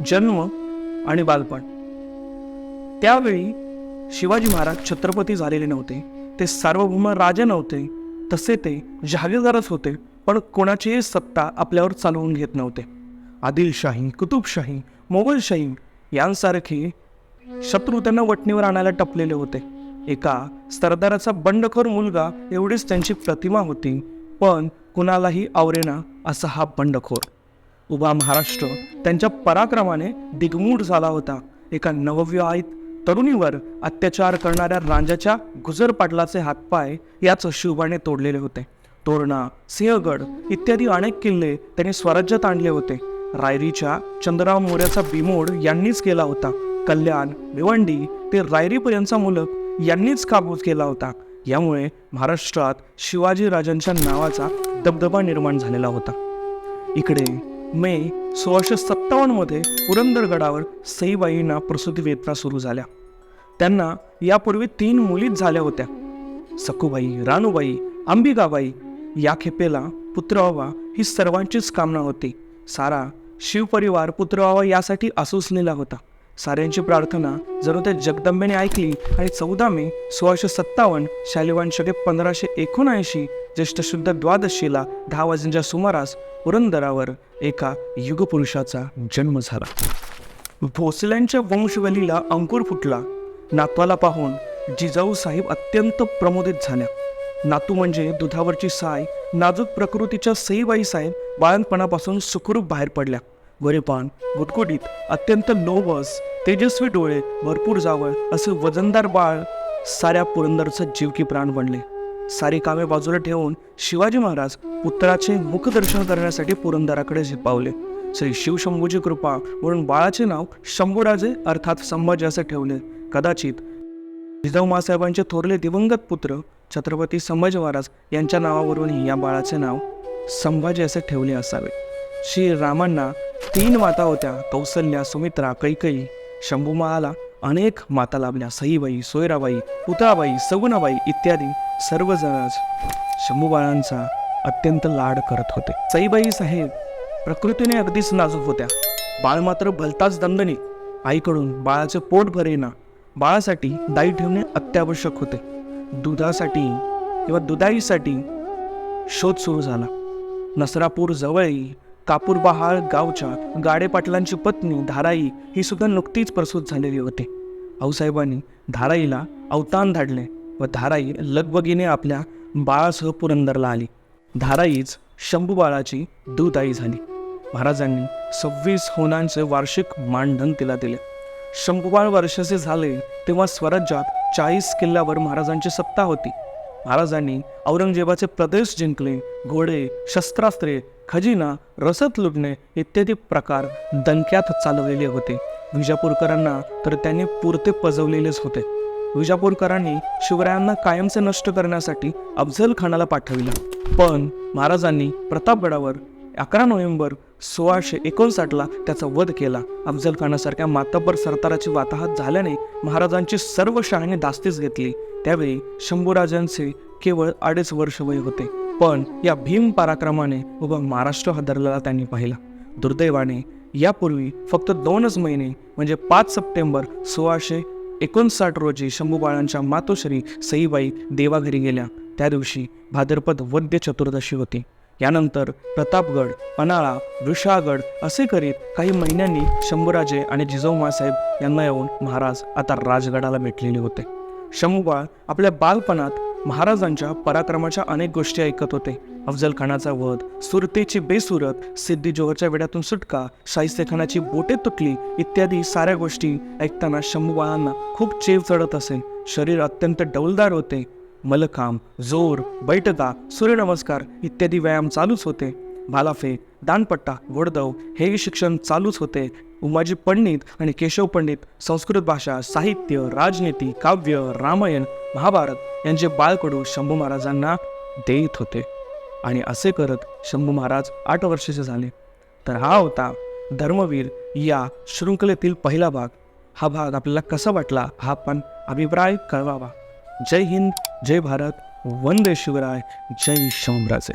जन्म आणि बालपण. त्यावेळी शिवाजी महाराज छत्रपती झालेले नव्हते, ते सार्वभौम राजे नव्हते, तसे ते जहागीरदारच होते, पण कोणाचीही सत्ता आपल्यावर चालवून घेत नव्हते. आदिलशाही, कुतुबशाही, मोगलशाही यांसारखे शत्रू त्यांना वटणीवर आणायला टपलेले होते. एका सरदाराचा बंडखोर मुलगा एवढीच त्यांची प्रतिमा होती, पण कुणालाही आवरेना असा हा बंडखोर. उभा महाराष्ट्र त्यांच्या पराक्रमाने दिग्मूढ झाला होता. एका नवविवाहित तरुणीवर अत्याचार करणाऱ्या रांजाच्या गुजर पाटलाचे हातपाय याच शिवबाने तोडलेले होते. तोरणा, सिंहगड इत्यादी अनेक किल्ले त्यांनी स्वराज्यात आणले होते. रायरीच्या चंद्रराव मोर्याचा बिमोड यांनीच केला होता. कल्याण, भिवंडी ते रायरीपर्यंतचा मुलक यांनीच काबूज केला होता. यामुळे महाराष्ट्रात शिवाजी राजांच्या नावाचा दबदबा निर्माण झालेला होता. इकडे मे 1657 मध्ये पुरंदरगडावर सईबाईंना प्रसूती वेदना सुरू झाल्या. त्यांना यापूर्वी 3 मुलीच झाल्या होत्या. सखूबाई, रानूबाई, अंबिकाबाई. या खेपेला पुत्र व्हावा ही सर्वांचीच कामना होती. सारा शिवपरिवार पुत्र व्हावा यासाठी आसुसलेला होता. साऱ्यांची प्रार्थना जणू त्या जगदंबेने ऐकली आणि 14 मे 1657 शालिवान शके 1579 ज्येष्ठ शुद्ध द्वादशीला 10 वाजण्याच्या सुमारास पुरंदरावर एका युगपुरुषाचा जन्म झाला. भोसल्यांच्या वंशवेलीला अंकुर फुटला. नातवाला पाहून जिजाऊ साहेब अत्यंत प्रमोदित झाल्या. नातू म्हणजे दुधावरची साय, नाजूक प्रकृतीच्या सईबाई साहेब बाळणपणापासून सुखरूप बाहेर पडल्या. गोरेपान, गुटगुटीत, अत्यंत लोभस, तेजस्वी डोळे, भरपूर जावळ असे वजनदार बाळ साऱ्या पुरंदरचा जीव की प्राण बनले. सारी कामे बाजूला ठेवून शिवाजी महाराज पुत्राचे मुखदर्शन करण्यासाठी पुरंदराकडे झेपावले. श्री शिवशंभूची कृपा म्हणून बाळाचे नाव शंभूराजे अर्थात संभाजी असे ठेवले. कदाचित जिजाऊ मासाहेबांचे थोरले दिवंगत पुत्र छत्रपती संभाजी महाराज यांच्या नावावरूनही या बाळाचे नाव संभाजी असे ठेवले असावे. श्री रामांना 3 माता होत्या, कौसल्या, सुमित्रा, कैकेयी. शंभूमाला अनेक माता लाभल्या. सईबाई, सोयराबाई, पुतळाबाई, सगुणाबाई इत्यादी सर्वजणच शंभूबाळांचा अत्यंत लाड करत होते. सईबाई साहेब प्रकृतीने अगदीच नाजूक होत्या. बाळ मात्र भलताच दणदणीत. आईकडून बाळाचे पोट भरेना. बाळासाठी दाई ठेवणे अत्यावश्यक होते. दुधासाठी किंवा दुधाईसाठी शोध सुरू झाला. नसरापूर जवळी कापूरबहाळ गावच्या गाडे पाटलांची पत्नी धाराई ही सुद्धा नुकतीच प्रसूत झालेली होती. आऊसाहेबांनी धाराईला अवतान धाडले व धाराई लगबगीने आपल्या बाळासह पुरंदरला आली. धाराईच शंभू बाळाची दूध आई झाली. महाराजांनी 26 होणांचे वार्षिक मानधन तिला दिले. शंभूबाळ वर्षाचे झाले तेव्हा स्वराज्यात 40 किल्ल्यावर महाराजांची सत्ता होती. महाराजांनी औरंगजेबाचे प्रदेश जिंकले. घोडे, शस्त्रास्त्रे, खजिना, रसद लुटणे इत्यादी प्रकार दणक्यात चालवलेले होते. विजापूरकरांना तर त्यांनी पुरते पजवलेलेच होते. विजापूरकरांनी शिवरायांना कायमचे नष्ट करण्यासाठी अफझल खानाला पाठविला, पण महाराजांनी प्रतापगडावर 11 नोव्हेंबर 1659 त्याचा वध केला. अफझल खानासारख्या मातब्बर सरदाराची वाताहत झाल्याने महाराजांची सर्व शहाणी दास्तीस घेतली. त्यावेळी शंभूराजांचे केवळ 2.5 वर्ष वय होते, पण या भीम पराक्रमाने उभा महाराष्ट्र हादरलेला त्यांनी पाहिला. दुर्दैवाने यापूर्वी फक्त 2च महिने म्हणजे 5 सप्टेंबर 1659 रोजी शंभूबाळांच्या मातोश्री सईबाई देवाघरी गेल्या. त्या दिवशी भाद्रपद वद्य चतुर्दशी होती. यानंतर प्रतापगड, पन्हाळा, वृषागड असे करीत काही महिन्यांनी शंभूराजे आणि जिजाऊ मासाहेब यांना येऊन महाराज आता राजगडाला भेटलेले होते. शंभूबाळ आपल्या बालपणात महाराजांच्या पराक्रमाच्या अनेक गोष्टी ऐकत होते. अफजल खानाचा वध, सुरतेची बेसुरत, सिद्धी जोहरच्या वेड्यातून सुटका, शाहिस्तेखानाची बोटे तुटली इत्यादी साऱ्या गोष्टी ऐकताना शंभूबाळांना खूप चेव चढत असे. शरीर अत्यंत डौलदार होते. मलखांब, जोर, बैठका, सूर्यनमस्कार इत्यादी व्यायाम चालूच होते. भालाफेक, दानपट्टा, घोडदव हेही शिक्षण चालूच होते. उमाजी पंडित आणि केशव पंडित संस्कृत भाषा, साहित्य, राजनीती, काव्य, रामायण, महाभारत यांचे बाळकडू शंभू महाराजांना देत होते. आणि असे करत शंभू महाराज 8 वर्षाचे झाले. तर हा होता धर्मवीर या शृंखलेतील पहिला भाग. हा भाग आपल्याला कसा वाटला हा आपण अभिप्राय कळवावा. जय हिंद, जय भारत, वंदे शिवराय, जय शंभूराजे.